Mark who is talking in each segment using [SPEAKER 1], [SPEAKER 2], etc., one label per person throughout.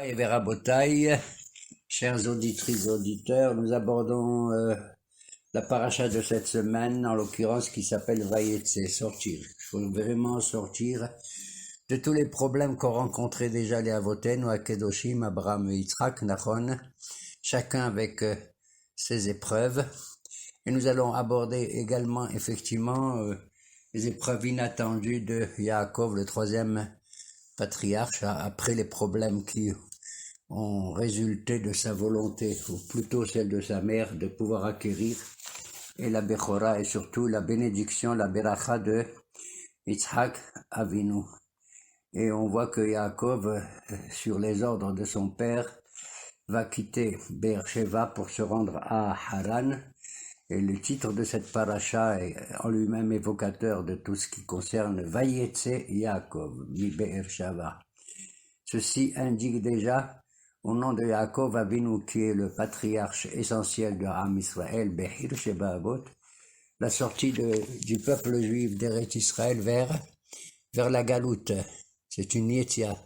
[SPEAKER 1] Et Rabotai, chers auditrices et auditeurs, nous abordons la paracha de cette semaine, en l'occurrence qui s'appelle Vayetse, sortir. Il faut vraiment sortir de tous les problèmes qu'ont rencontrés déjà les Avoten, ou Akedoshim, Abraham et Yitzhak, Nachon, chacun avec ses épreuves. Et nous allons aborder également, effectivement, les épreuves inattendues de Yaakov, le troisième patriarche, après les problèmes qui ont résulté de sa volonté, ou plutôt celle de sa mère, de pouvoir acquérir et la Bechora et surtout la bénédiction, la Beracha de Yitzhak Avinu. Et on voit que Yaakov, sur les ordres de son père, va quitter Beersheba pour se rendre à Haran. Et le titre de cette paracha est en lui-même évocateur de tout ce qui concerne Vayetse Yaakov, mi Beersheba. Ceci indique déjà, au nom de Yaakov Avinu, qui est le patriarche essentiel de Am Israël, Behir Sheba Avot, la sortie du peuple juif d'Eretz Israël vers la Galoute. C'est une Yetzia.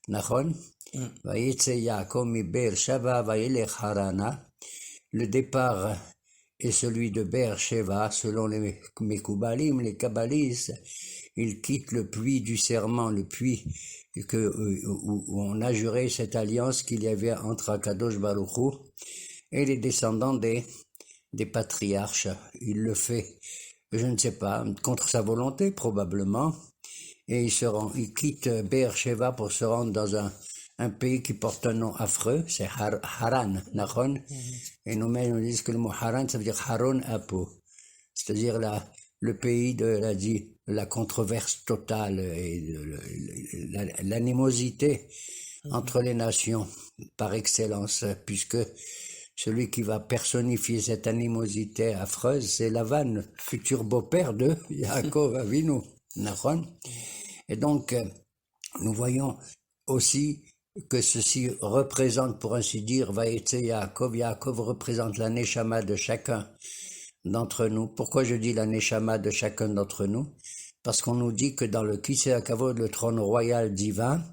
[SPEAKER 1] Nachon? Vayetse Yaakov mi Beersheba vayelech Harana. Le départ est celui de Beersheba, selon les Mekoubalim, les Kabbalistes. Il quitte le puits du serment, le puits où on a juré cette alliance qu'il y avait entre Akadosh Baruch Hu et les descendants des patriarches. Il le fait, je ne sais pas, contre sa volonté probablement, et il quitte Beersheba pour se rendre dans un pays qui porte un nom affreux, c'est Haran, Nachon, et nous-mêmes nous disons que le mot Haran, ça veut dire Haron Apo, c'est-à-dire le pays de la controverse totale et de l'animosité entre les nations par excellence, puisque celui qui va personnifier cette animosité affreuse, c'est Lavan, futur beau-père de Yaakov Avinu, Nachon. Et donc, nous voyons aussi que ceci représente, pour ainsi dire, Vayetse Yaakov. Yaakov représente la neshama de chacun d'entre nous. Pourquoi je dis la neshama de chacun d'entre nous? Parce qu'on nous dit que dans le Kisei HaKavod, le trône royal divin,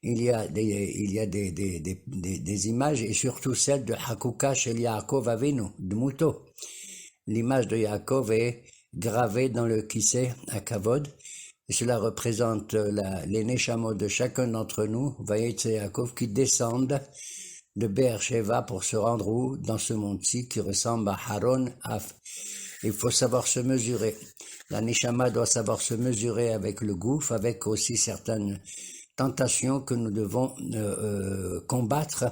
[SPEAKER 1] il y a des images, et surtout celle de Hakuka Shel Yaakov Avinu, de Muto. L'image de Yaakov est gravée dans le Kisei HaKavod, et cela représente les neshamot de chacun d'entre nous, Vayetse Yaakov, qui descendent de Beersheba pour se rendre où? Dans ce monde-ci qui ressemble à Haron Af. Il faut savoir se mesurer. La neshama doit savoir se mesurer avec le gouffre, avec aussi certaines tentations que nous devons combattre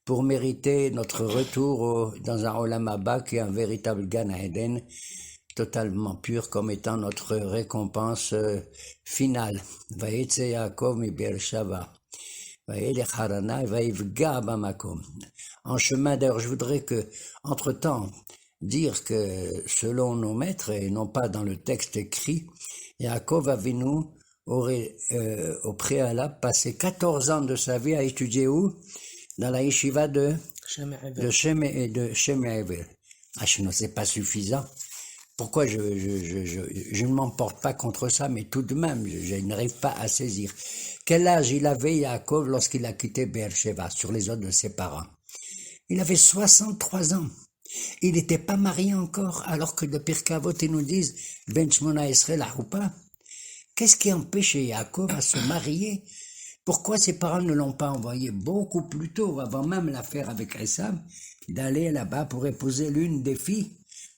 [SPEAKER 1] pour mériter notre retour dans un Olam Haba qui est un véritable Gan Eden, totalement pur comme étant notre récompense finale. Vayetse Yaakov mi Beersheba. En chemin, d'ailleurs, je voudrais que, entre-temps, dire que selon nos maîtres, et non pas dans le texte écrit, Yaakov Avinu aurait au préalable passé 14 ans de sa vie à étudier où? Dans la yeshiva de Shem Ever. C'est pas suffisant. Pourquoi je ne m'emporte pas contre ça, mais tout de même, je n'arrive pas à saisir. Quel âge il avait Yaakov lorsqu'il a quitté Beersheba sur les ordres de ses parents? Il avait 63 ans. Il n'était pas marié encore, alors que le Pirkei Avot nous disent Ben Shmona Esrei la Choupa. Qu'est-ce qui empêchait Yaakov à se marier? Pourquoi ses parents ne l'ont pas envoyé beaucoup plus tôt, avant même l'affaire avec Esav, d'aller là-bas pour épouser l'une des filles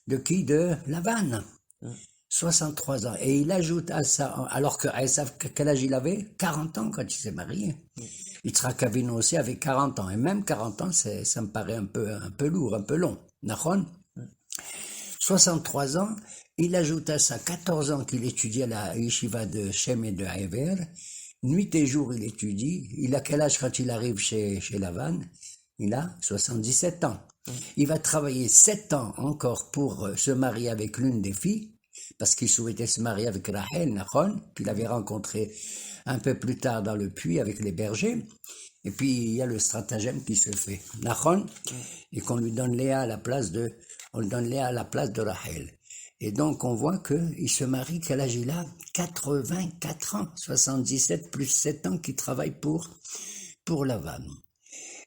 [SPEAKER 1] de qui? De Lavan. 63 ans. Et il ajoute à ça, alors que Esav, quel âge il avait? 40 ans quand il s'est marié. Yitzhak Avinu aussi avait 40 ans. Et même 40 ans, ça me paraît un peu lourd, un peu long. Nachon? 63 ans, il ajoute à ça 14 ans qu'il étudie à la yeshiva de Shem et de Ever. Nuit et jour, il étudie. Il a quel âge quand il arrive chez Lavan? Il a 77 ans. Il va travailler 7 ans encore pour se marier avec l'une des filles, parce qu'il souhaitait se marier avec Rachel, Nachon, qu'il avait rencontré un peu plus tard dans le puits avec les bergers. Et puis, il y a le stratagème qui se fait, Nachon, et qu'on lui donne Léa à la place de Rachel. Et donc, on voit qu'il se marie, quel âge il a? 84 ans, 77 plus 7 ans qu'il travaille pour pour Lavan.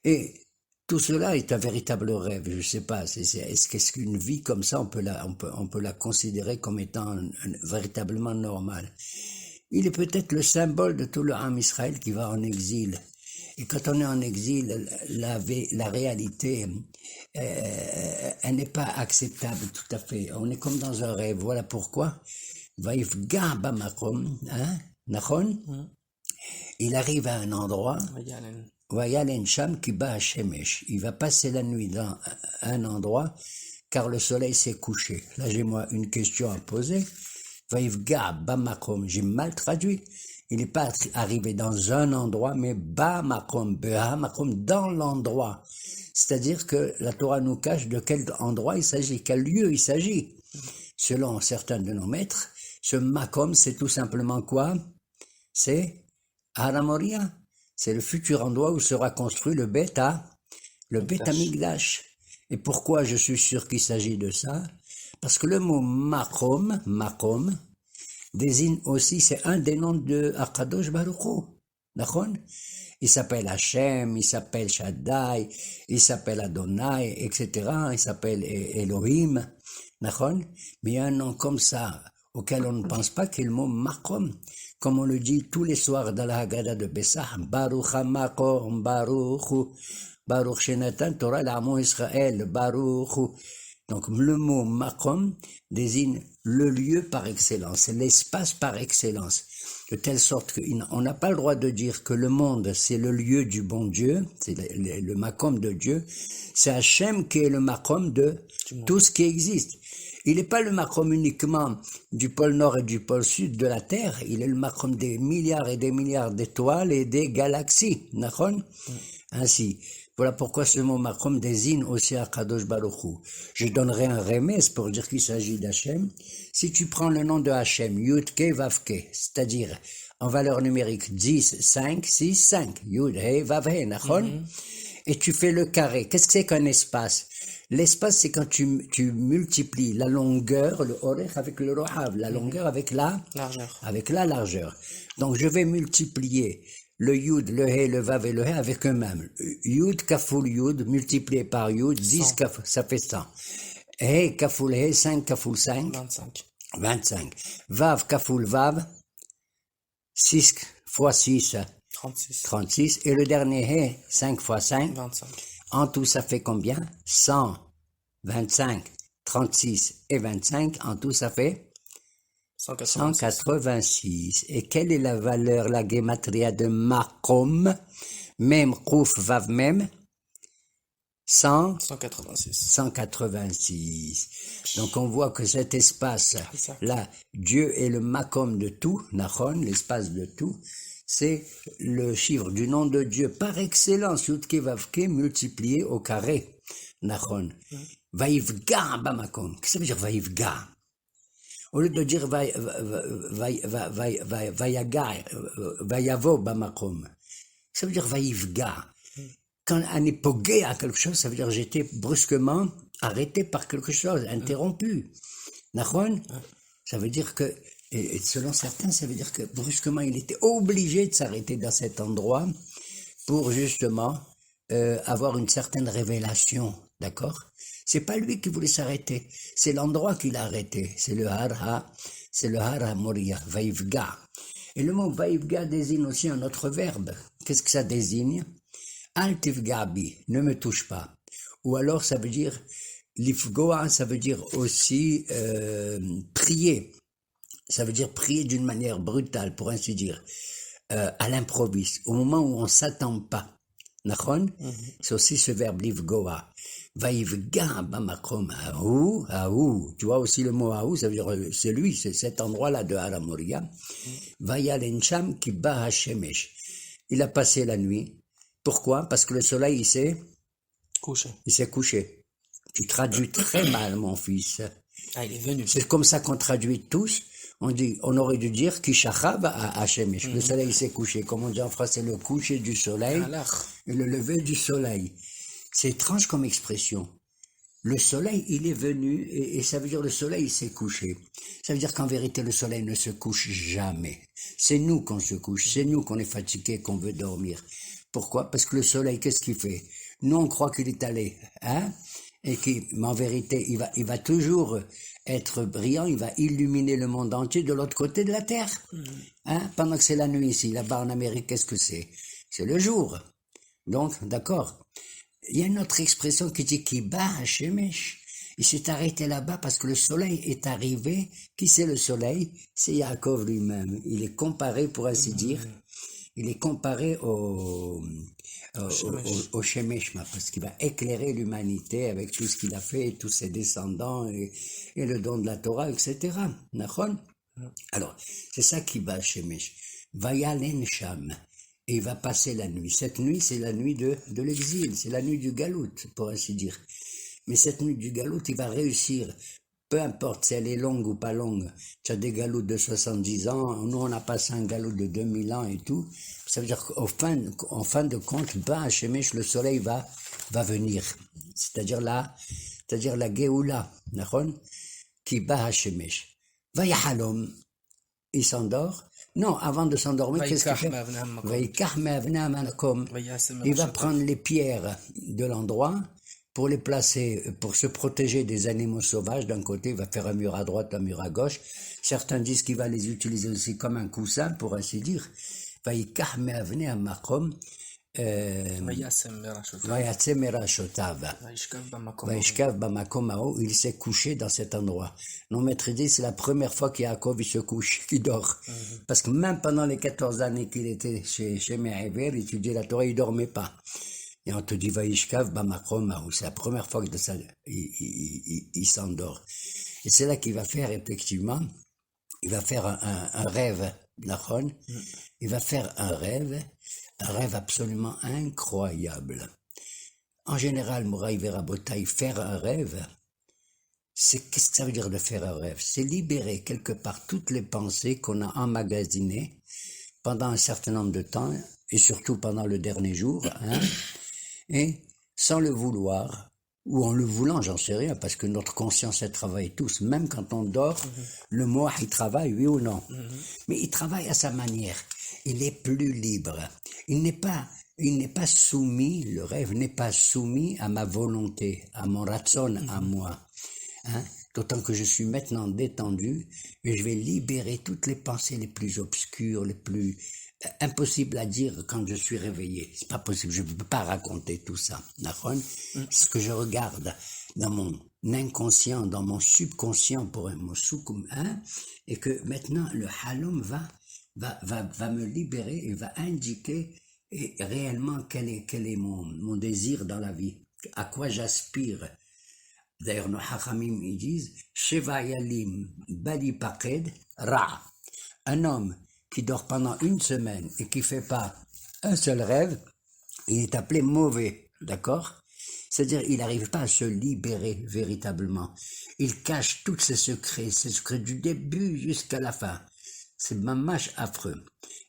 [SPEAKER 1] Et tout cela est un véritable rêve, je ne sais pas, est-ce qu'une vie comme ça, on peut la considérer comme étant véritablement normale. Il est peut-être le symbole de tout le Ham Israël qui va en exil. Et quand on est en exil, la réalité, elle n'est pas acceptable tout à fait. On est comme dans un rêve. Voilà pourquoi. Vaïfga bamakom, hein, nachon. Il arrive à un endroit. Vayalen sham ki ba shemesh. Il va passer la nuit dans un endroit, car le soleil s'est couché. Là, j'ai moi une question à poser. Vaïfga bamakom. J'ai mal traduit. Il n'est pas arrivé dans un endroit, mais bamakom, behamakom, dans l'endroit. C'est-à-dire que la Torah nous cache de quel endroit il s'agit, quel lieu il s'agit. Selon certains de nos maîtres, ce makom, c'est tout simplement quoi? C'est Har Hamoria. C'est le futur endroit où sera construit le Beth Amikdash. Et pourquoi je suis sûr qu'il s'agit de ça? Parce que le mot makom, désigne aussi, c'est un des noms de Akadosh Baruch Hu. D'accord? Il s'appelle Hachem, il s'appelle Shaddai, il s'appelle Adonai, etc. Il s'appelle Elohim. D'accord? Mais il y a un nom comme ça, auquel on ne pense pas, qui est le mot Makom. Comme on le dit tous les soirs dans la Haggadah de Pessah, Baruch HaMakom, Baruch Shenatan Torah l'Amo Israël, Baruch. Donc le mot Makom désigne le lieu par excellence, c'est l'espace par excellence, de telle sorte qu'on n'a pas le droit de dire que le monde c'est le lieu du bon Dieu, c'est le Makom de Dieu, c'est Hachem qui est le Makom de tout ce qui existe. Il n'est pas le Makom uniquement du pôle Nord et du pôle Sud de la Terre, il est le Makom des milliards et des milliards d'étoiles et des galaxies, d'accord? Ainsi. Voilà pourquoi ce mot Makom désigne aussi Akadosh Baruch Hu. Je donnerai un remède pour dire qu'il s'agit d'Hachem. Si tu prends le nom de Hachem, Yud Ke Vav Ke, c'est-à-dire en valeur numérique 10, 5, 6, 5, Yud He Vav He, nachon, et tu fais le carré. Qu'est-ce que c'est qu'un espace? L'espace, c'est quand tu multiplies la longueur, le orech avec le rohav, la longueur avec la largeur. Donc je vais multiplier le Yud, le He, le Vav et le He avec eux-mêmes. Yud kafoul Yud multiplié par Yud, 10 kafoul, ça fait 100. He kafoul He, 5 kafoul 5. 25. Vav kafoul Vav, 6 fois 6. 36. Et le dernier He, 5 fois 5.
[SPEAKER 2] 25.
[SPEAKER 1] En tout, ça fait combien? 100, 25, 36 et 25. En tout, ça fait 186. Et quelle est la valeur, la gematria de Makom? Même, Kouf, Vav, même 186. Donc on voit que cet espace-là, Dieu est le Makom de tout, Nachon, l'espace de tout, c'est le chiffre du nom de Dieu par excellence, Yudke Vavke, multiplié au carré, Nachon. Vaïvga Bamakom. Qu'est-ce que ça veut dire Vaïvga? Au lieu de dire Vayavo Bamakom, ça veut dire Vaïvga. Quand on est pogué à quelque chose, ça veut dire j'étais brusquement arrêté par quelque chose, interrompu. Nachon? Ça veut dire que, et selon certains, ça veut dire que brusquement il était obligé de s'arrêter dans cet endroit pour justement avoir une certaine révélation, d'accord? C'est pas lui qui voulait s'arrêter, c'est l'endroit qu'il a arrêté, c'est le Har Hamoria, Vaïvga. Et le mot Vaïvga désigne aussi un autre verbe. Qu'est-ce que ça désigne? Al tifgabi, ne me touche pas. Ou alors ça veut dire l'ifgoa, ça veut dire aussi prier. Ça veut dire prier d'une manière brutale, pour ainsi dire, à l'improviste, au moment où on s'attend pas. Nachon, c'est aussi ce verbe l'ifgoa. Vaïvga bamakom aou. Tu vois aussi le mot aou, ça veut dire c'est lui, c'est cet endroit-là de Har Hamoria. Vayalencham ki ba hashemesh. Il a passé la nuit. Pourquoi? Parce que le soleil, il s'est couché. Tu traduis très mal, mon fils.
[SPEAKER 2] Il est venu.
[SPEAKER 1] C'est comme ça qu'on traduit tous. On aurait dû dire Kishachav à Hashemesh. Le soleil s'est couché. Comme on dit en français, le coucher du soleil et le lever du soleil. C'est étrange comme expression. Le soleil, il est venu et ça veut dire le soleil s'est couché. Ça veut dire qu'en vérité, le soleil ne se couche jamais. C'est nous qu'on se couche. C'est nous qu'on est fatigué, qu'on veut dormir. Pourquoi? Parce que le soleil, qu'est-ce qu'il fait? Nous, on croit qu'il est allé, hein? Mais en vérité, il va toujours être brillant, il va illuminer le monde entier de l'autre côté de la Terre. Hein? Pendant que c'est la nuit ici, là-bas en Amérique, qu'est-ce que c'est? C'est le jour. Donc, d'accord. Il y a une autre expression qui dit qu'il bat à Shemesh. Il s'est arrêté là-bas parce que le soleil est arrivé. Qui c'est le soleil? C'est Yaakov lui-même. Il est comparé, pour ainsi dire, il est comparé au Shemeshma, parce qu'il va éclairer l'humanité avec tout ce qu'il a fait, et tous ses descendants, et le don de la Torah, etc. Nachon? Alors, c'est ça qui va Shemesh. Vayalen Sham. Et il va passer la nuit. Cette nuit, c'est la nuit de l'exil, c'est la nuit du galout, pour ainsi dire. Mais cette nuit du galout, il va réussir, peu importe si elle est longue ou pas longue. Tu as des galoutes de 70 ans, nous on a passé un galout de 2000 ans et tout. Ça veut dire qu'en fin de compte, ben Shemesh, le soleil va venir. C'est-à-dire la Géoula, qui bat Shemesh. Va Yahalom, il s'endort. Non, avant de s'endormir, qu'est-ce qu'il fait? Il va prendre les pierres de l'endroit pour les placer, pour se protéger des animaux sauvages. D'un côté, il va faire un mur à droite, un mur à gauche. Certains disent qu'il va les utiliser aussi comme un coussin, pour ainsi dire. Il s'est couché dans cet endroit. Nos maîtres disent c'est la première fois qu'Yaakov il se couche, qu'il dort. Parce que même pendant les 14 années qu'il était chez Me'aver, il étudiait la Torah, il dormait pas. Et on te dit Vaishkav Bamakom Mao, c'est la première fois que il s'endort. Et c'est là qu'il va faire effectivement, il va faire un rêve, Nachon. Il va faire un rêve absolument incroyable. En général, Mouraï Verabotaï, faire un rêve, qu'est-ce que ça veut dire de faire un rêve? C'est libérer quelque part toutes les pensées qu'on a emmagasinées pendant un certain nombre de temps, et surtout pendant le dernier jour, hein, et sans le vouloir, ou en le voulant, j'en sais rien, parce que notre conscience, elle travaille tous, même quand on dort, le moi, il travaille, oui ou non? Mais il travaille à sa manière. Il est plus libre. Il n'est pas soumis, le rêve n'est pas soumis à ma volonté, à mon ratson, à moi. Hein? D'autant que je suis maintenant détendu et je vais libérer toutes les pensées les plus obscures, les plus impossibles à dire quand je suis réveillé. C'est pas possible, je ne peux pas raconter tout ça. Ce que je regarde dans mon inconscient, dans mon subconscient, pour mon soukoum, hein, et que maintenant le halom va me libérer et va indiquer réellement quel est mon désir dans la vie, à quoi j'aspire. D'ailleurs, nos hachamim, ils disent, Sheva yalim bali paked ra. Un homme qui dort pendant une semaine et qui fait pas un seul rêve, il est appelé mauvais, d'accord? C'est-à-dire, il n'arrive pas à se libérer véritablement. Il cache tous ses secrets du début jusqu'à la fin. C'est mamash affreux.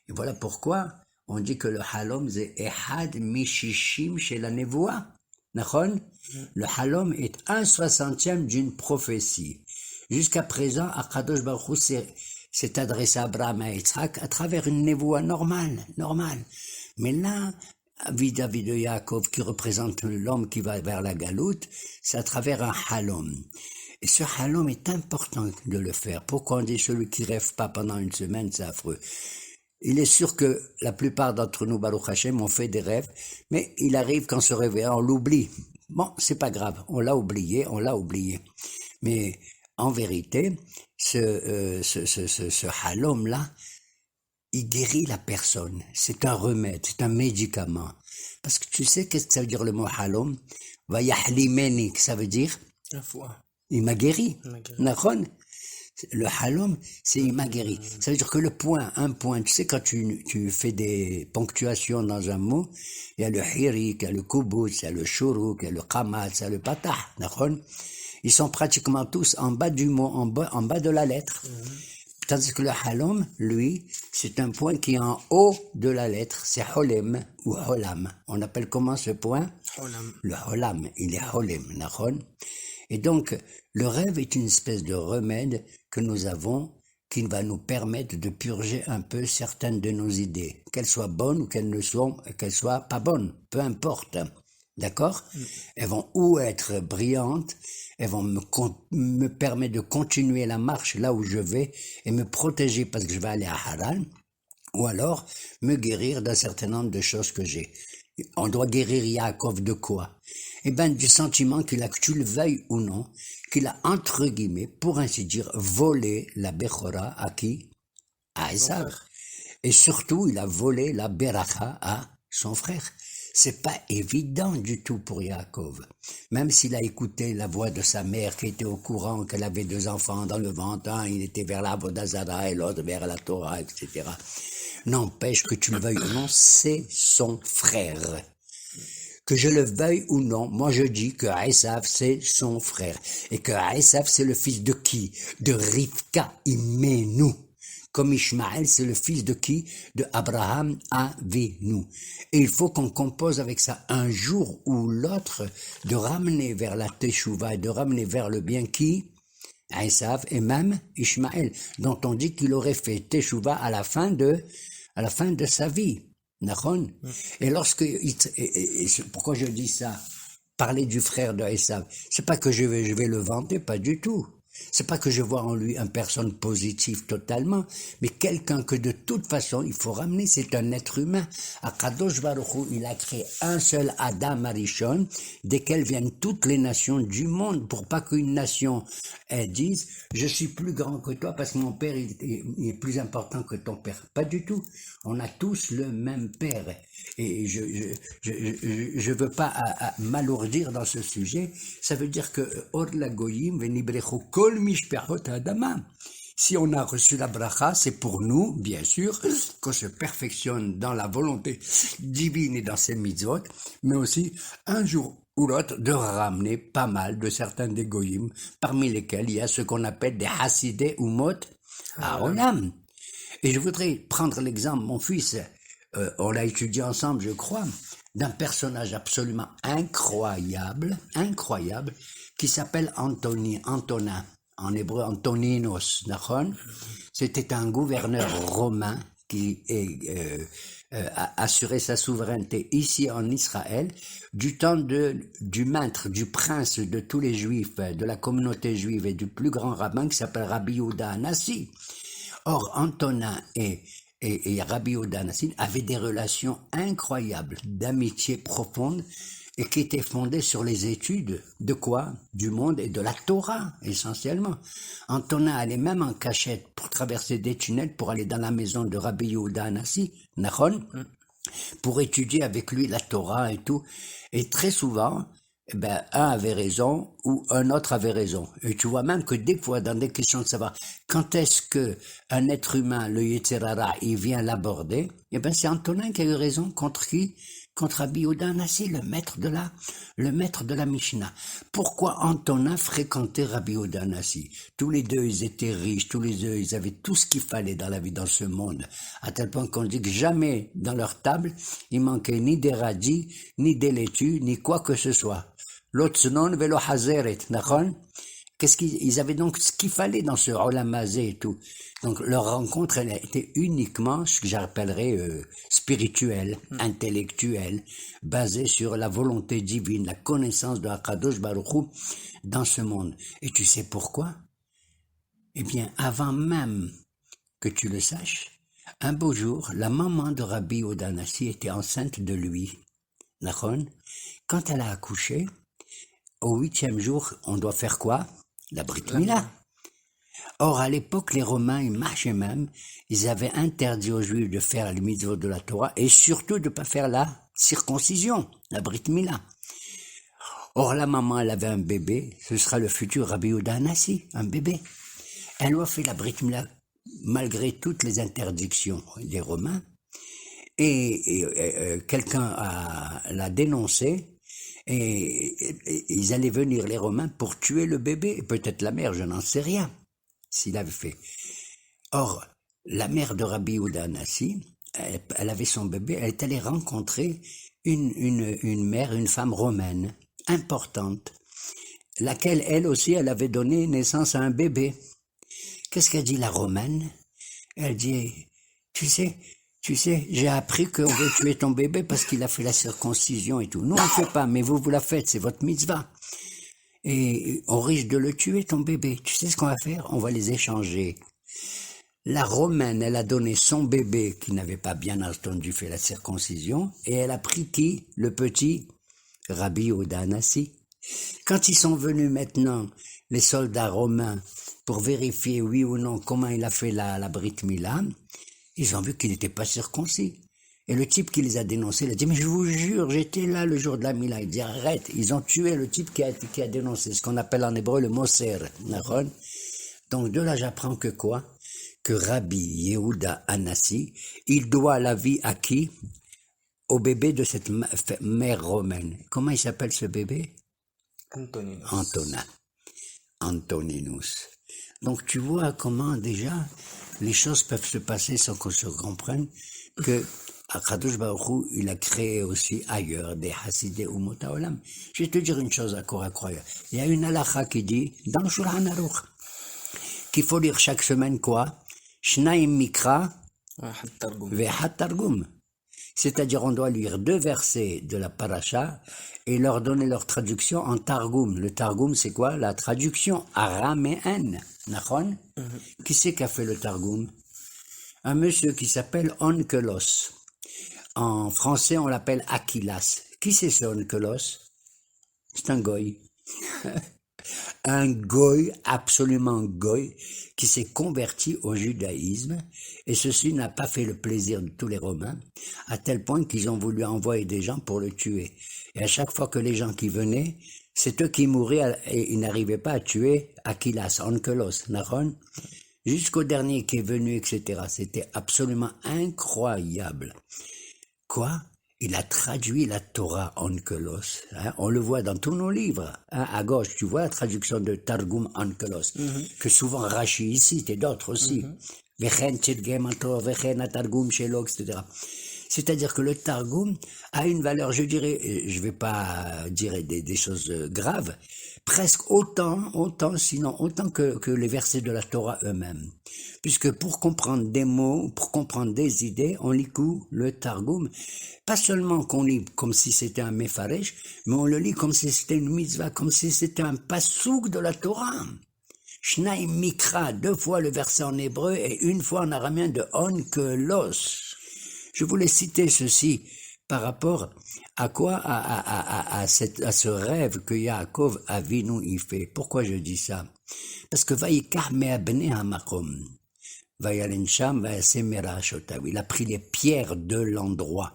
[SPEAKER 1] Et voilà pourquoi on dit que le halom c'est ehad mishishim chez la nevoa. Le halom est 1/60 d'une prophétie. Jusqu'à présent, Akadosh Baruch Hu s'est adressé à Abraham et à Yitzhak à travers une nevoa normale. Mais là, vis-à-vis de Yaakov, qui représente l'homme qui va vers la galoute, c'est à travers un halom. Et ce halom est important de le faire. Pourquoi on dit celui qui rêve pas pendant une semaine, c'est affreux? Il est sûr que la plupart d'entre nous, Baruch Hashem, ont fait des rêves, mais il arrive qu'en se réveillant, on l'oublie. Bon, c'est pas grave, on l'a oublié. Mais en vérité, ce halom-là, il guérit la personne. C'est un remède, c'est un médicament. Parce que tu sais qu'est-ce que ça veut dire le mot halom? Vayahlimeni, que ça veut dire?
[SPEAKER 2] La foi.
[SPEAKER 1] Il m'a guéri. Le halom, c'est il m'a guéri. Ça veut dire que un point, tu sais, quand tu fais des ponctuations dans un mot, il y a le hirik, il y a le kubutz, il y a le shuruk, il y a le qamatz, il y a le patah, ils sont pratiquement tous en bas du mot, en bas de la lettre. Tandis que le halom, lui, c'est un point qui est en haut de la lettre, c'est holem ou holam. On appelle comment ce point?
[SPEAKER 2] Holam.
[SPEAKER 1] Le holam, il est holem, Et donc, le rêve est une espèce de remède que nous avons, qui va nous permettre de purger un peu certaines de nos idées, qu'elles soient bonnes ou qu'elles soient pas bonnes, peu importe. D'accord? Elles vont ou être brillantes, elles vont me permettre de continuer la marche là où je vais et me protéger parce que je vais aller à Haran, ou alors me guérir d'un certain nombre de choses que j'ai. On doit guérir Yaakov de quoi? Eh bien, du sentiment qu'il a, que tu le veuilles ou non, qu'il a, entre guillemets, pour ainsi dire, volé la Bechora à qui? À Esav. Et surtout, il a volé la Beracha à son frère. C'est pas évident du tout pour Yaakov. Même s'il a écouté la voix de sa mère qui était au courant qu'elle avait 2 enfants dans le ventre, il était vers la Vodazara et l'autre vers la Torah, etc. N'empêche que tu le veuilles ou non, c'est son frère. Que je le veuille ou non, moi je dis que Esav c'est son frère. Et que Esav c'est le fils de qui? De Rivka Imenu. Comme Ishmaël, c'est le fils de qui? De Abraham Avinu. Et il faut qu'on compose avec ça un jour ou l'autre de ramener vers la Teshuvah et de ramener vers le bien qui? Esav et même Ishmaël, dont on dit qu'il aurait fait Teshuvah à la fin de sa vie. Nachon. Et pourquoi je dis ça? Parler du frère de Esav, c'est pas que je vais le vanter, pas du tout. C'est pas que je vois en lui une personne positive totalement, mais quelqu'un que de toute façon il faut ramener, c'est un être humain. Akadosh Baruch Hu, il a créé un seul Adam Arishon, desquels viennent toutes les nations du monde, pour pas qu'une nation dise je suis plus grand que toi parce que mon père il est plus important que ton père. Pas du tout. On a tous le même père. Et je veux pas m'alourdir dans ce sujet. Ça veut dire que Or la Goyim venibrecho kol mishpachot adama. Si on a reçu la bracha, c'est pour nous, bien sûr, qu'on se perfectionne dans la volonté divine et dans ses mitzvot, mais aussi un jour ou l'autre de ramener pas mal de certains des Goyim, parmi lesquels il y a ce qu'on appelle des Hassidei Umot Haolam. Et je voudrais prendre l'exemple, mon fils, on l'a étudié ensemble, je crois, d'un personnage absolument incroyable, qui s'appelle Antonin, en hébreu Antoninos, d'accord? C'était un gouverneur romain qui a assuré sa souveraineté ici en Israël du temps du maître, du prince de tous les juifs, de la communauté juive et du plus grand rabbin qui s'appelle Rabbi Yehuda Hanassi. Or, Antonin et Rabbi Yehuda Hanassi avaient des relations incroyables, d'amitié profonde, et qui étaient fondées sur les études de quoi? Du monde et de la Torah, essentiellement. Antonin allait même en cachette pour traverser des tunnels pour aller dans la maison de Rabbi Yehuda Hanassi, Nachon, pour étudier avec lui la Torah et tout. Et très souvent, un avait raison ou un autre avait raison. Et tu vois même que des fois, dans des questions de savoir quand est-ce que un être humain, le Yetzer Hara, il vient l'aborder, c'est Antonin qui a eu raison contre qui? Contre Rabbi Yehuda Hanassi, le maître de la Mishnah. Pourquoi Antonin fréquentait Rabbi Yehuda Hanassi? Tous les deux, ils étaient riches, tous les deux, ils avaient tout ce qu'il fallait dans la vie, dans ce monde. À tel point qu'on dit que jamais, dans leur table, il manquait ni des radis, ni des laitues, ni quoi que ce soit. L'otznon velo hazeret, d'accord? Ils avaient donc ce qu'il fallait dans ce olamazé et tout. Donc leur rencontre, elle a été uniquement ce que j'appellerais spirituelle, intellectuelle, basée sur la volonté divine, la connaissance de Hakadosh Baruch Hu dans ce monde. Et tu sais pourquoi? Eh bien, avant même que tu le saches, un beau jour, la maman de Rabbi Yehuda Hanassi était enceinte de lui. D'accord? Quand elle a accouché, au 8e jour, on doit faire quoi? La Brit Mila. Or, à l'époque, les Romains, ils marchaient même, ils avaient interdit aux Juifs de faire les mitzvot de la Torah et surtout de ne pas faire la circoncision, la Brit Mila. Or, la maman, elle avait un bébé, ce sera le futur Rabbi Yehuda Hanassi, un bébé. Elle lui a fait la Brit Mila malgré toutes les interdictions des Romains et quelqu'un l'a dénoncé. Et ils allaient venir, les Romains, pour tuer le bébé, et peut-être la mère, je n'en sais rien, s'il avait fait. Or, la mère de Rabbi Yehuda Hanassi, elle avait son bébé, elle est allée rencontrer une mère, une femme romaine, importante, laquelle, elle aussi, elle avait donné naissance à un bébé. Qu'est-ce qu'a dit la Romaine? Elle dit, tu sais, j'ai appris qu'on veut tuer ton bébé parce qu'il a fait la circoncision et tout. Nous, on ne fait pas, mais vous la faites, c'est votre mitzvah. Et on risque de le tuer, ton bébé. Tu sais ce qu'on va faire? On va les échanger. La Romaine, elle a donné son bébé, qui n'avait pas bien entendu fait la circoncision, et elle a pris qui? Le petit Rabbi Yehuda Hanassi. Quand ils sont venus maintenant, les soldats romains, pour vérifier oui ou non comment il a fait la Brit Mila, ils ont vu qu'il n'était pas circoncis. Et le type qui les a dénoncés, il a dit, mais je vous jure, j'étais là le jour de la Mila. Il dit, arrête, ils ont tué le type qui a dénoncé, ce qu'on appelle en hébreu le Moser. Donc de là, j'apprends que quoi? Que Rabbi Yehuda Hanassi, il doit la vie à qui? Au bébé de cette mère romaine. Comment il s'appelle ce bébé? Antoninus. Donc tu vois comment déjà les choses peuvent se passer sans qu'on se comprenne que Akadosh Baruch Hu, il a créé aussi ailleurs des Hasidé ou Motaolam. Je vais te dire une chose encore incroyable. Il y a une halakha qui dit, dans le Shulchan Aruch, qu'il faut lire chaque semaine quoi? Shnaim Mikra Ve'hat Targum. C'est-à-dire on doit lire 2 versets de la paracha et leur donner leur traduction en Targum. Le Targum, c'est quoi? La traduction araméenne. Nachon? Qui c'est qui a fait le Targum? Un monsieur qui s'appelle Onkelos. En français, on l'appelle Aquilas. Qui c'est ce Onkelos? C'est un goy. Un goy, absolument goy, qui s'est converti au judaïsme, et ceci n'a pas fait le plaisir de tous les Romains, à tel point qu'ils ont voulu envoyer des gens pour le tuer. Et à chaque fois que les gens qui venaient, c'est eux qui mouraient, et ils n'arrivaient pas à tuer Aquilas, Onkelos, Naron, jusqu'au dernier qui est venu, etc. C'était absolument incroyable. Quoi? Il a traduit la Torah Onkelos. On le voit dans tous nos livres. À gauche, tu vois la traduction de Targum Onkelos, que souvent Rashi ici, et d'autres aussi. C'est-à-dire que le Targum a une valeur, je dirais, je vais pas dire des choses graves, presque autant que les versets de la Torah eux-mêmes. Puisque pour comprendre des mots, pour comprendre des idées, on lit le Targum. Pas seulement qu'on lit comme si c'était un Mefaresh, mais on le lit comme si c'était une mitzvah, comme si c'était un pasouk de la Torah. Shnaim Mikra, 2 fois le verset en hébreu et 1 fois en araméen de Onkelos. Je voulais citer ceci par rapport à quoi? À ce rêve que Yaakov Avinu y fait. Pourquoi je dis ça? Parce que Vayikach me'abnei hamakom. Il a pris les pierres de l'endroit.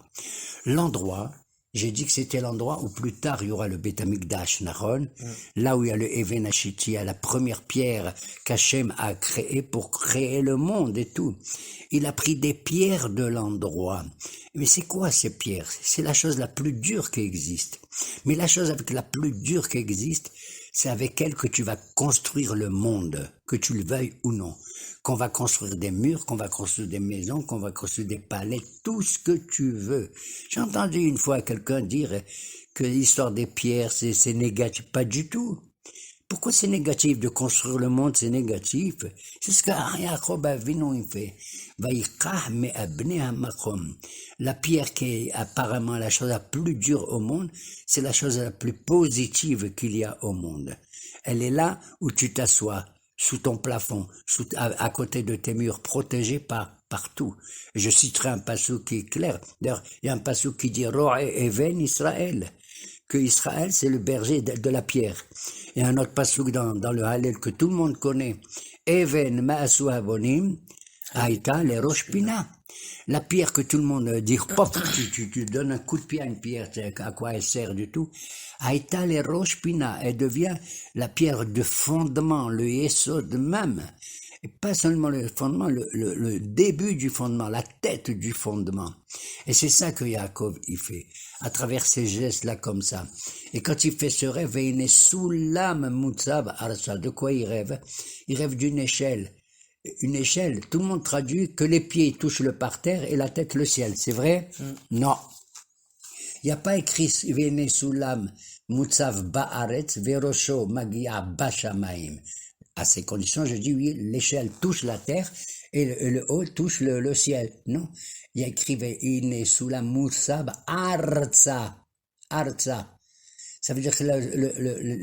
[SPEAKER 1] L'endroit, j'ai dit que c'était l'endroit où plus tard il y aura le Beth Amikdash, Naron, là où il y a le Even Hashitia, la première pierre qu'Hachem a créée pour créer le monde et tout. Il a pris des pierres de l'endroit. Mais c'est quoi ces pierres? C'est la chose la plus dure qui existe. Mais la chose avec la plus dure qui existe, c'est avec elle que tu vas construire le monde, que tu le veuilles ou non. Qu'on va construire des murs, qu'on va construire des maisons, qu'on va construire des palais, tout ce que tu veux. J'ai entendu une fois quelqu'un dire que l'histoire des pierres, c'est négatif. Pas du tout. Pourquoi c'est négatif de construire le monde? C'est négatif. C'est ce que Yaakov Avinu fait. Vayikach me'abnei hamakom. La pierre qui est apparemment la chose la plus dure au monde, c'est la chose la plus positive qu'il y a au monde. Elle est là où tu t'assois, sous ton plafond, à côté de tes murs, protégés partout. Je citerai un passouk qui est clair. D'ailleurs, il y a un passouk qui dit Ro'e Even Israël, que Israël c'est le berger de la pierre. Il y a un autre passouk dans le Hallel que tout le monde connaît. Even Ma'asu Avonim Aïta le Rosh Pina. La pierre que tout le monde dit, pop, tu donnes un coup de pied à une pierre, à quoi elle sert du tout. Aïta le Rosh Pina, elle devient la pierre de fondement, le yesod même. Et pas seulement le fondement, le début du fondement, la tête du fondement. Et c'est ça que Yaakov il fait, à travers ces gestes-là comme ça. Et quand il fait ce rêve, il est sous l'âme Mutzav Arsa. De quoi il rêve? Il rêve d'une échelle. Une échelle, tout le monde traduit que les pieds touchent le parterre et la tête le ciel. C'est vrai? Non. Il n'y a pas écrit Vene Sulam Mutzav Ba'aretz Verosho Magia Bashamaim. À ces conditions, je dis oui, l'échelle touche la terre et le haut touche le ciel. Non, il écrivait Ine Sulam Mutsab Arza. Arza. Ça veut dire que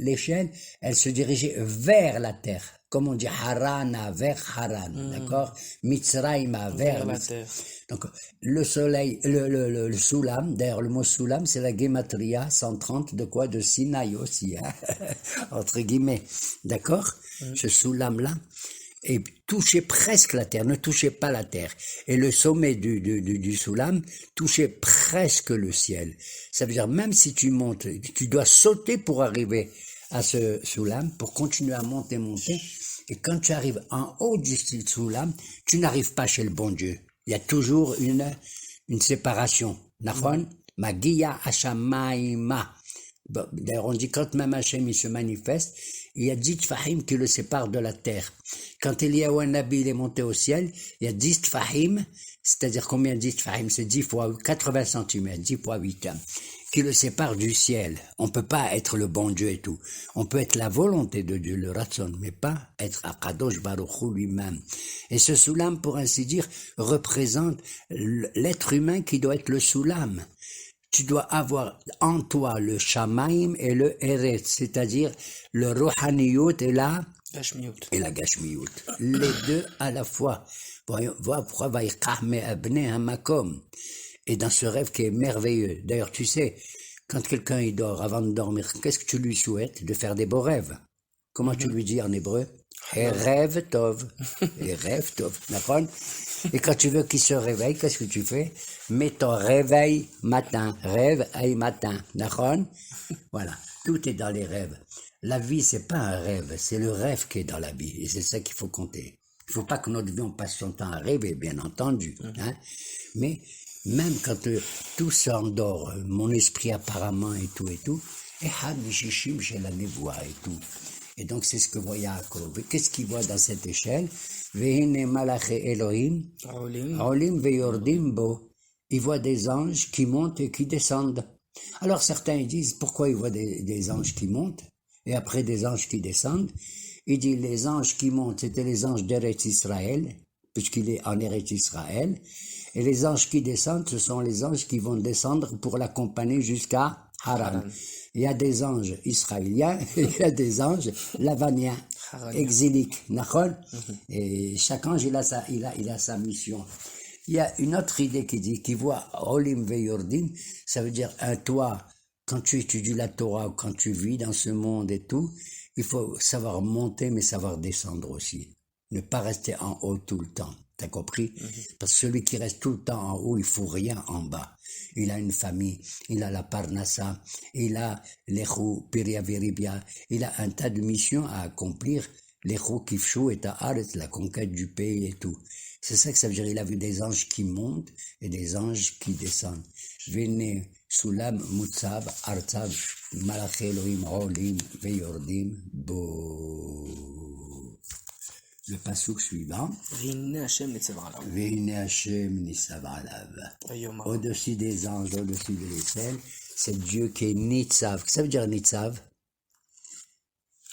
[SPEAKER 1] l'échelle, elle se dirigeait vers la terre. Comme on dit Harana, vers Haran, d'accord? Mitzrayma,
[SPEAKER 2] Vers la
[SPEAKER 1] Mitzrayim.
[SPEAKER 2] terre.
[SPEAKER 1] Donc, le soleil, le Soulam, d'ailleurs, le mot Soulam, c'est la Gematria 130 de quoi? De Sinaï aussi, hein? Entre guillemets. D'accord? Ce Soulam-là. Et touchait presque la terre, ne touchait pas la terre. Et le sommet du Soulam touchait presque le ciel. Ça veut dire, même si tu montes, tu dois sauter pour arriver à ce Soulam, pour continuer à monter. Et quand tu arrives en haut du Soulam, tu n'arrives pas chez le bon Dieu. Il y a toujours une séparation. Nachon? Magia Hashamaima. Bon, d'ailleurs, on dit quand même Hachem il se manifeste, il y a 10 tfahim qui le séparent de la terre. Quand Eliyahu Nabi il est monté au ciel, il y a 10 tfahim, c'est-à-dire combien 10 tfahim? C'est 10 fois 80 cm, 10 fois 8, qui le séparent du ciel. On peut pas être le bon Dieu et tout. On peut être la volonté de Dieu, le Ratson, mais pas être Akadosh Baruch Hu lui-même. Et ce Soulam, pour ainsi dire, représente l'être humain qui doit être le Soulam. Tu dois avoir en toi le Shamaim et le Eretz, c'est-à-dire le Rouhaniyut et la Gashmiyut. Les deux à la fois. Voilà pourquoi Vaïkahme Abne Hamakom. Et dans ce rêve qui est merveilleux. D'ailleurs, tu sais, quand quelqu'un il dort avant de dormir, qu'est-ce que tu lui souhaites? De faire des beaux rêves. Comment tu lui dis en hébreu? Et rêve tov. Et rêve tov. D'accord? Et quand tu veux qu'il se réveille, qu'est-ce que tu fais? Mets ton réveil matin. Rêve et matin. D'accord? Voilà. Tout est dans les rêves. La vie, c'est pas un rêve, c'est le rêve qui est dans la vie. Et c'est ça qu'il faut compter. Il faut pas que notre vie, on passe son temps à rêver, bien entendu. Hein? Mais même quand tout s'endort, mon esprit apparemment et tout, et Hamishishim chez la névoie et tout. Et donc c'est ce que voit Yaakov. Qu'est-ce qu'il voit dans cette échelle? Vehine malache Elohim, Olim veyordim bo. Il voit des anges qui montent et qui descendent. Alors certains disent, pourquoi il voit des anges qui montent et après des anges qui descendent? Il dit, les anges qui montent, c'était les anges d'Eretz Israël, puisqu'il est en Eretz Israël, et les anges qui descendent, ce sont les anges qui vont descendre pour l'accompagner jusqu'à Haran. Il y a des anges israéliens, et il y a des anges lavaniens, exiliques, et chaque ange, il a sa mission. Il y a une autre idée qui dit, qui voit Olim Veyordim, ça veut dire un toit. Quand tu étudies la Torah ou quand tu vis dans ce monde et tout, il faut savoir monter mais savoir descendre aussi. Ne pas rester en haut tout le temps. T'as compris? Parce que celui qui reste tout le temps en haut, il faut rien en bas. Il a une famille, il a la parnassa, il a l'echou piria veribia, il a un tas de missions à accomplir. L'echou kifchou et ta'aret, la conquête du pays et tout. C'est ça que ça veut dire. Il a vu des anges qui montent et des anges qui descendent. Vene Sulam Mutsab Artav Malach Elohim Olim Veyordim Bo. Le passouk suivant.
[SPEAKER 2] Vehine Hashem Nitzavalav.
[SPEAKER 1] Vehine Hashem Nitzavalav. Au-dessus des anges, au-dessus de l'échelle, c'est Dieu qui est Nitzav. Ça veut dire Nitzav?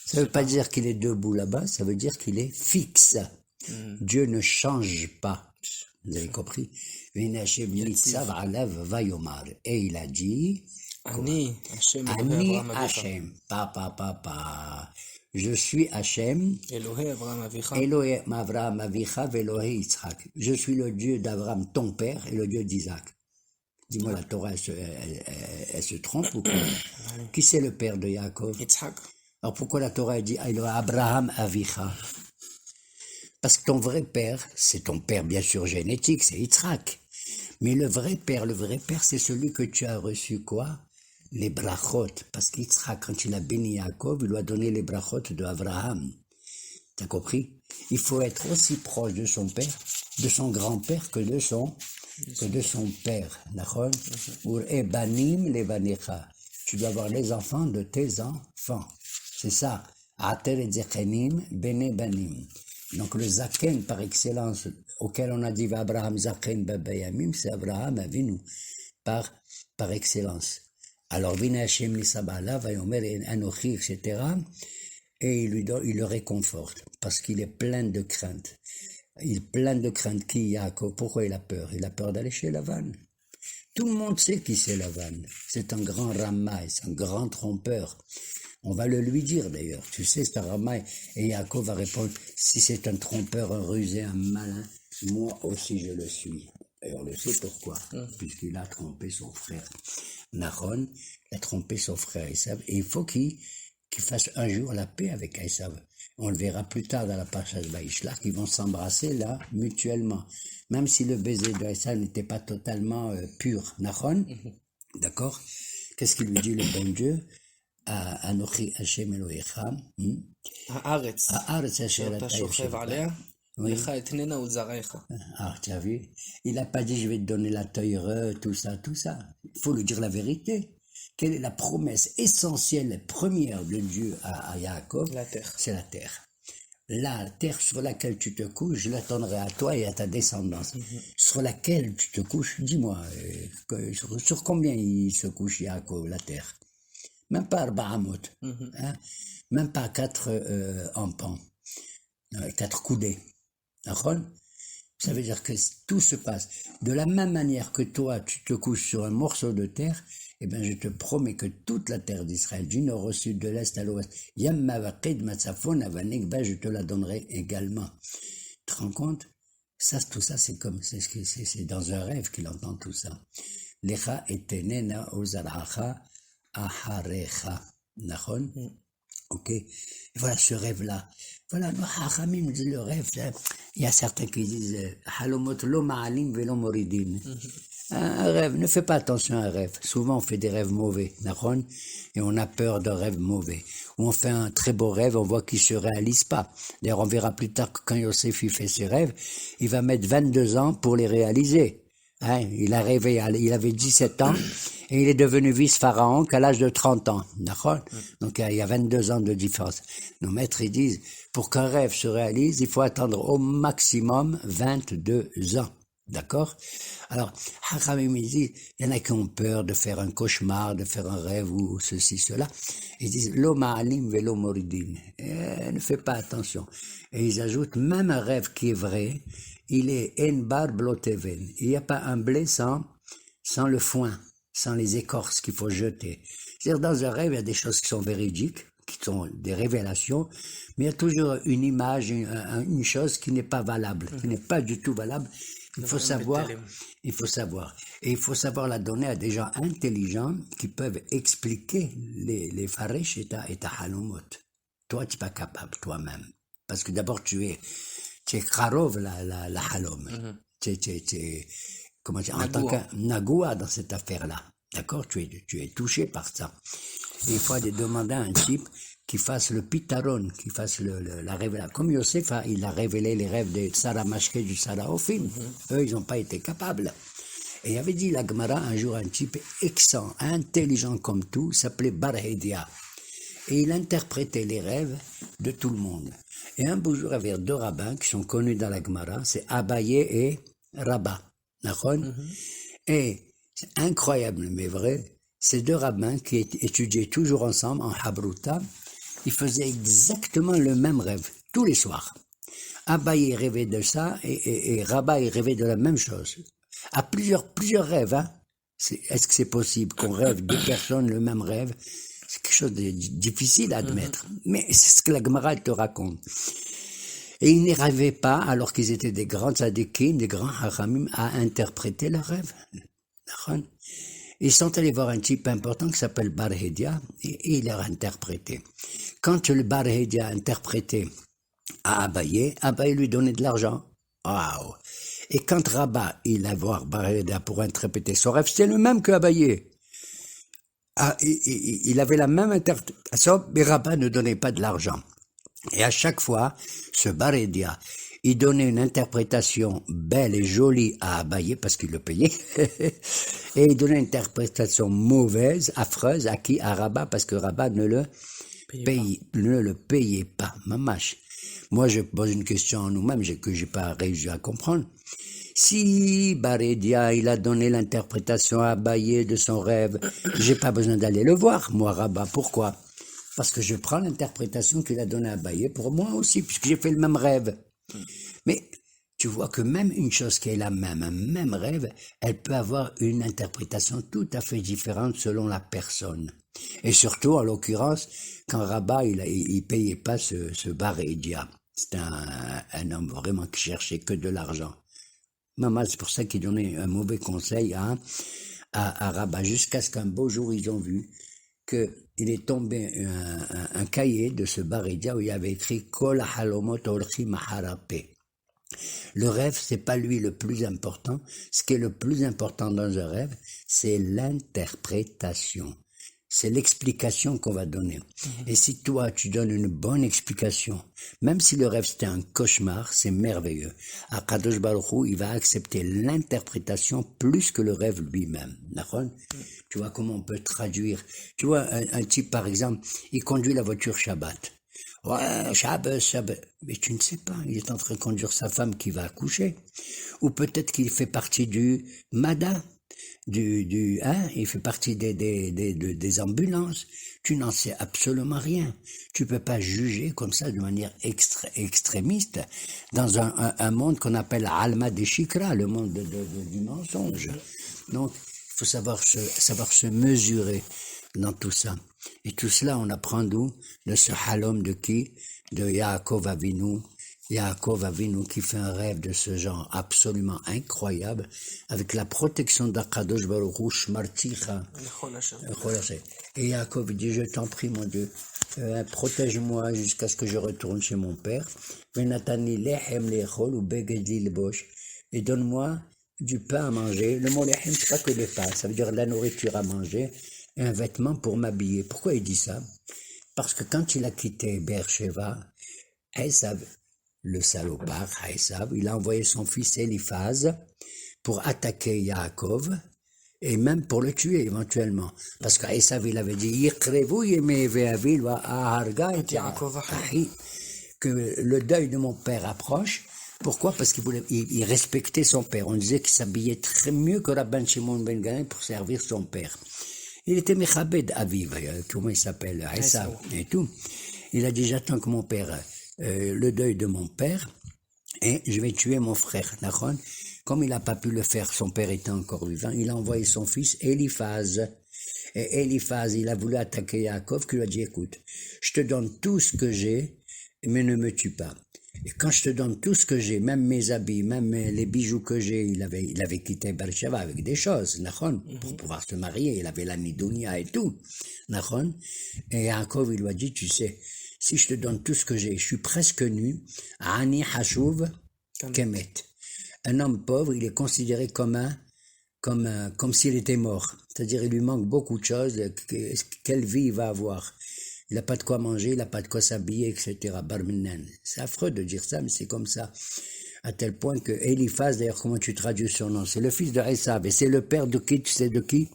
[SPEAKER 1] Ça veut pas dire qu'il est debout là-bas, ça veut dire qu'il est fixe. Dieu ne change pas. Vous avez compris? Vehine Hashem Nitzav Alav Vayomar. Et il a dit,
[SPEAKER 2] Ani Hashem
[SPEAKER 1] Papa. Je suis Hachem,
[SPEAKER 2] Elohé Avraham Avicha.
[SPEAKER 1] Elohé Avraham Avicha, Elohé Yitzhak. Je suis le Dieu d'Abraham, ton père, et le Dieu d'Isaac. Dis-moi, la Torah, elle se trompe ou quoi? Qui c'est le père de Yaakov?
[SPEAKER 2] Yitzhak.
[SPEAKER 1] Alors pourquoi la Torah dit Elohé Abraham Avicha? Parce que ton vrai père, c'est ton père bien sûr génétique, c'est Yitzhak. Mais le vrai père, c'est celui que tu as reçu quoi? Les brachot, parce qu'Yitzhak, quand il a béni Yaakov, il lui a donné les brachot de Abraham. T'as compris? Il faut être aussi proche de son père, de son grand-père, que de son père. D'accord? Ur ebanim levanecha. Tu dois avoir les enfants de tes enfants. C'est ça. Ater et zechenim bene banim. Donc le zaken par excellence, auquel on a dit Abraham zaken babayamim, c'est Abraham Avinu, par excellence. Alors, Vina Hashem Nisabala, Vayomer Anochi, etc. et il le réconforte, parce qu'il est plein de crainte. Il est plein de crainte. Qui, Yaakov? Pourquoi il a peur? Il a peur d'aller chez Lavan. Tout le monde sait qui c'est Lavan. C'est un grand ramaï, c'est un grand trompeur. On va le lui dire d'ailleurs. Tu sais, c'est un ramaï. Et Yaakov va répondre, si c'est un trompeur, un rusé, un malin, moi aussi je le suis. Et on le sait pourquoi. Puisqu'il a trompé son frère Nahon, il a trompé son frère Esav. Et il faut qu'il fasse un jour la paix avec Esav. On le verra plus tard dans la parasha de Vaïshlach, qu'ils vont s'embrasser là, mutuellement. Même si le baiser de Esav n'était pas totalement pur. Nahon, d'accord? Qu'est-ce qu'il lui dit le bon Dieu? Anochi Hashem Elohecha.
[SPEAKER 2] הארץ,
[SPEAKER 1] Haaretz asher
[SPEAKER 2] שאתה
[SPEAKER 1] ata
[SPEAKER 2] שוכב
[SPEAKER 1] yoshev בה.
[SPEAKER 2] עליה,
[SPEAKER 1] Oui.
[SPEAKER 2] לך אתננה ולזרעך.
[SPEAKER 1] Ah, tu as vu? Il n'a pas dit je vais te donner la teure, tout ça, tout ça. Il faut lui dire la vérité. Quelle est la promesse essentielle, première de Dieu à Yaakov?
[SPEAKER 2] La terre.
[SPEAKER 1] C'est la terre. La terre sur laquelle tu te couches, je la donnerai à toi et à ta descendance. Sur laquelle tu te couches, dis-moi, sur combien il se couche Yaakov, la terre? Même pas Arbaamot, hein? Même pas 4 empans, 4 coudées. D'accord? Ça veut dire que tout se passe. De la même manière que toi, tu te couches sur un morceau de terre, eh bien, je te promets que toute la terre d'Israël, du nord au sud, de l'est à l'ouest, Yammavaqid, Matsafon, Avanekba, je te la donnerai également. Tu te rends compte? Ça, tout ça, c'est dans un rêve qu'il entend tout ça. Lecha etenena ozaracha aharecha. Nachon? Ok? Et voilà ce rêve-là. Voilà, le Hachamim dit le rêve. Il y a certains qui disent Halomot lo ma'alim velo moridin. Un rêve, ne fais pas attention à un rêve. Souvent on fait des rêves mauvais, d'accord? Et on a peur d'un rêve mauvais. Ou on fait un très beau rêve, on voit qu'il se réalise pas. D'ailleurs, on verra plus tard que quand Yosef il fait ses rêves, il va mettre 22 ans pour les réaliser. Hein, il a rêvé, il avait 17 ans et il est devenu vice-pharaon qu'à l'âge de 30 ans. D'accord? Donc il y a 22 ans de différence. Nos maîtres ils disent, pour qu'un rêve se réalise, il faut attendre au maximum 22 ans. D'accord? Alors, Hachamim il dit, il y en a qui ont peur de faire un cauchemar, de faire un rêve ou ceci, cela. Ils disent, lo ma'alim velo moridin. Ne fais pas attention. Et ils ajoutent, même un rêve qui est vrai, il est en bar bloteven. Il n'y a pas un blé sans le foin, sans les écorces qu'il faut jeter. C'est-à-dire, dans un rêve, il y a des choses qui sont véridiques, qui sont des révélations, mais il y a toujours une image, une chose qui n'est pas valable, qui n'est pas du tout valable. Il faut savoir. Et il faut savoir la donner à des gens intelligents qui peuvent expliquer les faresh et ta halomot. Toi, tu n'es pas capable, toi-même. Parce que d'abord, tu es Karov la halom. Tu es, comment dire, en tant que nagoua dans cette affaire-là. D'accord? Tu es touché par ça. Et il faut aller demander à un type qui fasse le pitaron, qui fasse la révélation. Comme Yosef, il a révélé les rêves de Sarah Mashke du Sarah Ophim. Eux, ils n'ont pas été capables. Et il avait dit la Gemara un jour, un type excellent, intelligent comme tout, s'appelait Barhedia. Et il interprétait les rêves de tout le monde. Et un beau jour, il y avait 2 rabbins qui sont connus dans la Gemara, c'est Abaye et Rabba. D'accord? Et c'est incroyable, mais vrai, ces 2 rabbins qui étudiaient toujours ensemble en Habruta, ils faisaient exactement le même rêve, tous les soirs. Abaye rêvait de ça et Rabba il rêvait de la même chose. À plusieurs rêves, hein. Est-ce que c'est possible qu'on rêve 2 personnes le même rêve? C'est quelque chose de difficile à admettre. Mais c'est ce que la Gemara te raconte. Et ils n'y rêvaient pas, alors qu'ils étaient des grands tzadikim, des grands hachamim, à interpréter leurs rêves. Ils sont allés voir un type important qui s'appelle Barhedia, et il leur a interprété. Quand le Barhedia a interprété à Abaye lui donnait de l'argent. Waouh! Et quand Rabba, il a voir Barhedia pour interpréter son rêve, c'était le même que Abaye. Il avait la même interprétation, mais Rabba ne donnait pas de l'argent. Et à chaque fois, ce Barhedia, il donnait une interprétation belle et jolie à Abaye, parce qu'il le payait, et il donnait une interprétation mauvaise, affreuse, à qui? À Rabba, parce que Rabba ne le payait pas. Mamash. Moi, je pose une question à nous-mêmes que j'ai pas réussi à comprendre. Si Barhedia, il a donné l'interprétation à Abaye de son rêve, j'ai pas besoin d'aller le voir, moi, Rabba, pourquoi? Parce que je prends l'interprétation qu'il a donnée à Baye pour moi aussi, puisque j'ai fait le même rêve. Mais tu vois que même une chose qui est la même, un même rêve, elle peut avoir une interprétation tout à fait différente selon la personne. Et surtout, en l'occurrence, quand Rabat, il payait pas ce Barédia. C'était un homme vraiment qui cherchait que de l'argent. Maman, c'est pour ça qu'il donnait un mauvais conseil à Rabat, jusqu'à ce qu'un beau jour, ils ont vu qu'il est tombé un cahier de ce Barédia où il y avait écrit « Kol halomot olchi maharape ». Le rêve, c'est pas lui le plus important. Ce qui est le plus important dans un rêve, c'est l'interprétation. C'est l'explication qu'on va donner. Et si toi, tu donnes une bonne explication, même si le rêve c'était un cauchemar, c'est merveilleux. Akadosh Baruch Hu, il va accepter l'interprétation plus que le rêve lui-même. D'accord? Tu vois comment on peut traduire. Tu vois, un type, par exemple, il conduit la voiture Shabbat. Ouais, Shabbat. Mais tu ne sais pas, il est en train de conduire sa femme qui va accoucher. Ou peut-être qu'il fait partie du MADA. Il fait partie des ambulances. Tu n'en sais absolument rien. Tu peux pas juger comme ça de manière extrémiste dans un monde qu'on appelle Alma de Shikra, le monde du mensonge. Donc, il faut savoir se mesurer dans tout ça. Et tout cela, on apprend d'où? De ce halom de qui? De Yaakov Avinu. Yaakov Avinu qui fait un rêve de ce genre absolument incroyable, avec la protection d'Akadosh Baruch Hu, Shmarticha. Et Yaakov dit, je t'en prie mon Dieu, protège-moi jusqu'à ce que je retourne chez mon père. Venatani lechem lechol ou beged lilbosh. Et donne-moi du pain à manger. Le mot lechem, c'est pas que le pain, ça veut dire la nourriture à manger et un vêtement pour m'habiller. Pourquoi il dit ça? Parce que quand il a quitté Beersheva, Esav, le salopard, Esav, il a envoyé son fils Eliphaz pour attaquer Yaakov et même pour le tuer éventuellement. Parce qu'Esav, il avait dit que le deuil de mon père approche. Pourquoi? Parce qu'il respectait son père. On disait qu'il s'habillait très mieux que Rabban Shimon ben Gamliel pour servir son père. Il était Mechabed Aviv, comment il s'appelle, Esav et tout. Il a dit, j'attends que mon père, le deuil de mon père, et je vais tuer mon frère, d'accord? Comme il n'a pas pu le faire, son père était encore vivant, il a envoyé son fils Eliphaz. Et Eliphaz, il a voulu attaquer Yaakov, qui lui a dit, écoute, je te donne tout ce que j'ai, mais ne me tue pas. Et quand je te donne tout ce que j'ai, même mes habits, même les bijoux que j'ai, il avait quitté Beersheva avec des choses, nachon, pour pouvoir se marier, il avait la nidounia et tout, nachon. Et Yaakov, il lui a dit, tu sais, si je te donne tout ce que j'ai, je suis presque nu, Ani Hashuv Kemet. Un homme pauvre, il est considéré comme s'il était mort. C'est-à-dire, il lui manque beaucoup de choses, quelle vie il va avoir. Il n'a pas de quoi manger, il n'a pas de quoi s'habiller, etc. Barminan. C'est affreux de dire ça, mais c'est comme ça. À tel point que Eliphaz, d'ailleurs, comment tu traduis son nom? C'est le fils de Esav, et c'est le père de qui? Tu sais de qui?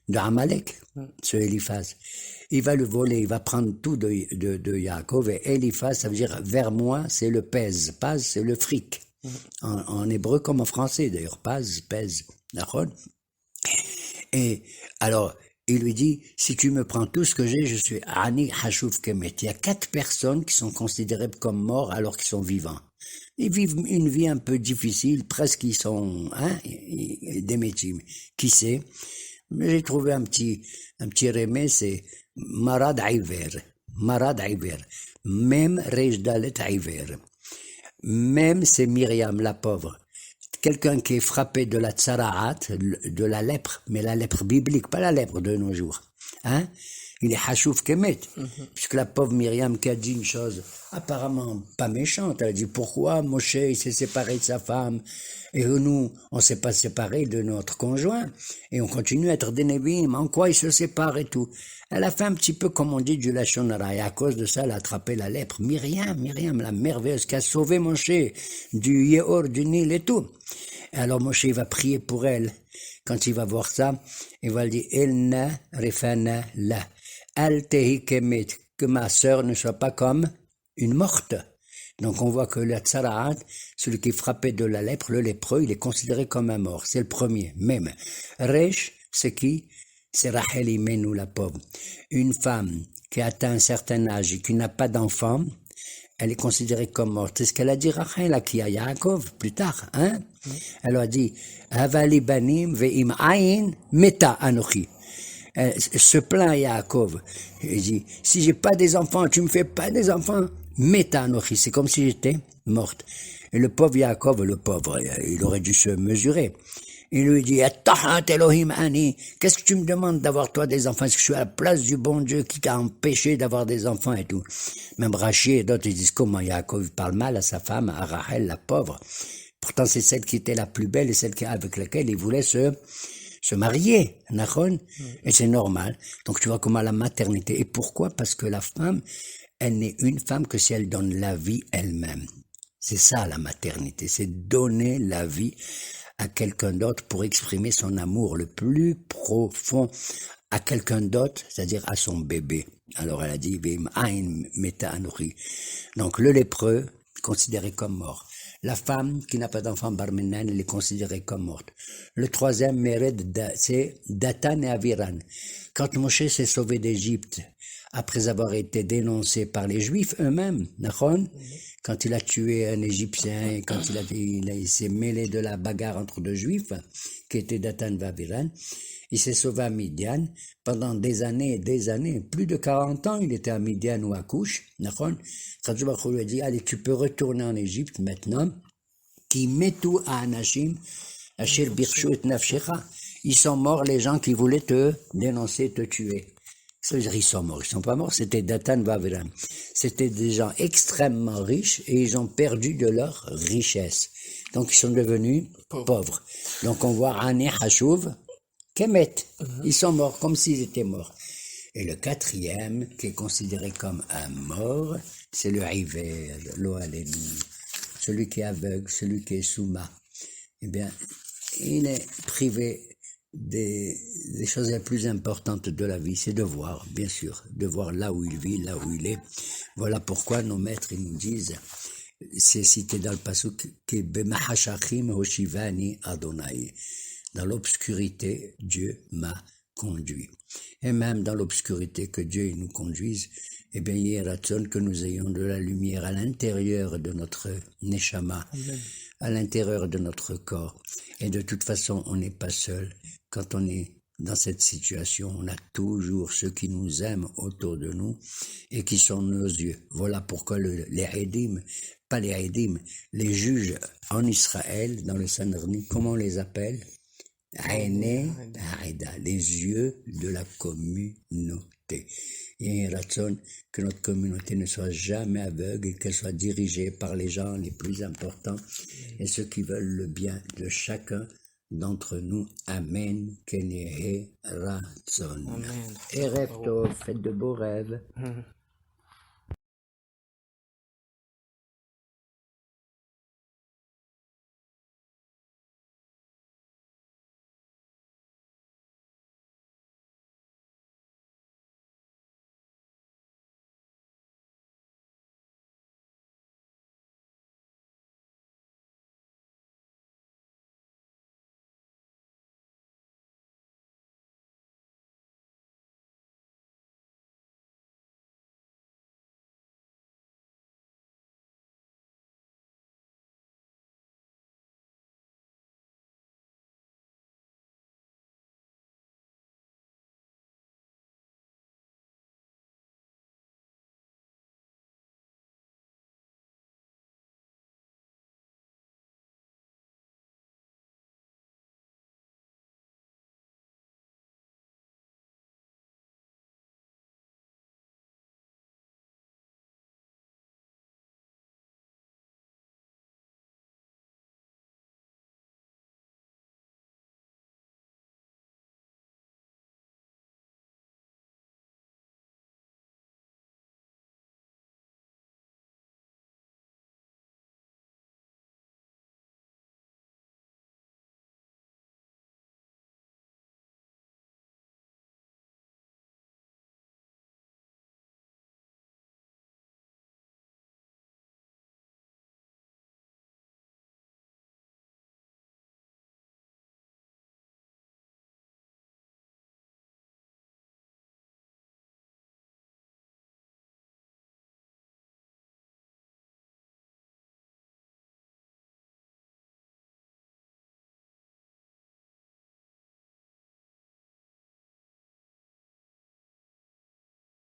[SPEAKER 1] De Amalek, ce Eliphaz. Il va le voler, il va prendre tout de Yaakov, et Eliphaz, ça veut dire vers moi, c'est le pèse. Paz, c'est le fric. En hébreu comme en français, d'ailleurs. Paz, pèse. D'accord? Et alors, il lui dit, si tu me prends tout ce que j'ai, je suis Ani Hashuv Kemet. Il y a 4 personnes qui sont considérées comme morts alors qu'ils sont vivants. Ils vivent une vie un peu difficile, presque ils sont des métiers. Qui sait? Mais j'ai trouvé un petit remède, c'est Marad Aiver. Marad Aiver. Même Rejdalet Aiver. Même c'est Myriam, la pauvre. Quelqu'un qui est frappé de la tsaraat, de la lèpre, mais la lèpre biblique, pas la lèpre de nos jours. Hein? Il est Hashouf Kemet, puisque la pauvre Myriam qui a dit une chose apparemment pas méchante, elle a dit pourquoi Moshe il s'est séparé de sa femme et nous on s'est pas séparé de notre conjoint et on continue à être des Névim, en quoi il se sépare et tout. Elle a fait un petit peu comme on dit du Lachon Hara, et à cause de ça elle a attrapé la lèpre. Myriam la merveilleuse qui a sauvé Moshe du Yehor, du Nil et tout. Et alors Moshe il va prier pour elle. Quand il va voir ça, il va lui dire Elna refana la al tehi kemet, que ma sœur ne soit pas comme une morte. Donc on voit que le tsaraat, celui qui est frappé de la lèpre, le lépreux, il est considéré comme un mort. C'est le premier. Même Resh, c'est qui? C'est Rachel Imenu, la pauvre. Une femme qui a atteint un certain âge et qui n'a pas d'enfant, elle est considérée comme morte. C'est ce qu'elle a dit Rachel à qui à Yaakov plus tard, hein? Elle a dit Havali banim ve'im ayin meta anochi. Elle se plaint Yaakov. Il dit si j'ai pas des enfants, tu me fais pas des enfants, meta anochi. C'est comme si j'étais morte. Et le pauvre Yaakov, le pauvre, il aurait dû se mesurer. Il lui dit, Attahat Elohim Ani, qu'est-ce que tu me demandes d'avoir toi des enfants? Est-ce que je suis à la place du bon Dieu qui t'a empêché d'avoir des enfants et tout? Même Rachi et d'autres, ils disent comment Yaakov parle mal à sa femme, à Rachel, la pauvre. Pourtant, c'est celle qui était la plus belle et celle avec laquelle il voulait se marier, Nachon. Et c'est normal. Donc tu vois comment la maternité. Et pourquoi? Parce que la femme, elle n'est une femme que si elle donne la vie elle-même. C'est ça la maternité, c'est donner la vie à quelqu'un d'autre pour exprimer son amour le plus profond à quelqu'un d'autre, c'est-à-dire à son bébé. Alors elle a dit, Vim ain meta anochi. Donc le lépreux, considéré comme mort. La femme qui n'a pas d'enfant barménane, elle est considérée comme morte. Le troisième mérite, c'est Datan et Aviran. Quand Moshe s'est sauvé d'Égypte, après avoir été dénoncé par les Juifs eux-mêmes, quand il a tué un Égyptien et quand il s'est mêlé de la bagarre entre deux Juifs, qui étaient Datan et Aviran, il s'est sauvé à Midian pendant des années et des années, plus de 40 ans, il était à Midian ou à Couche, Kadosh Baruch Hu lui a dit, allez, tu peux retourner en Égypte maintenant, qui metu à Anashim, Asher Birshu et Nafshecha. Ils sont morts, les gens qui voulaient te dénoncer, te tuer. C'est-à-dire, ils sont morts, ils sont pas morts, c'était Datan Vaviram. C'était des gens extrêmement riches et ils ont perdu de leur richesse. Donc, ils sont devenus pauvres. Donc, on voit Ani Hashuv, Kemet. Ils sont morts comme s'ils étaient morts. Et le quatrième, qui est considéré comme un mort, c'est le Iver, l'Oaleni, celui qui est aveugle, celui qui est souma. Eh bien, il est privé des choses les plus importantes de la vie, c'est de voir, bien sûr, de voir là où il vit, là où il est. Voilà pourquoi nos maîtres ils nous disent, c'est cité dans le pasuk, que Bemahashachim Hoshivani Adonai. Dans l'obscurité, Dieu m'a conduit. Et même dans l'obscurité que Dieu nous conduise, eh bien, il est ratson que nous ayons de la lumière à l'intérieur de notre neshama, à l'intérieur de notre corps. Et de toute façon, on n'est pas seul. Quand on est dans cette situation, on a toujours ceux qui nous aiment autour de nous et qui sont nos yeux. Voilà pourquoi les Haïdim, pas les Haïdim, les juges en Israël, dans le Sanhedrin, comment on les appelle? Aïné, Haïda, les yeux de la communauté. Il y a une raison que notre communauté ne soit jamais aveugle et qu'elle soit dirigée par les gens les plus importants et ceux qui veulent le bien de chacun d'entre nous. Amen. Kenehe Ratson.
[SPEAKER 2] Amen.
[SPEAKER 1] Et rêve tov, faites de beaux rêves.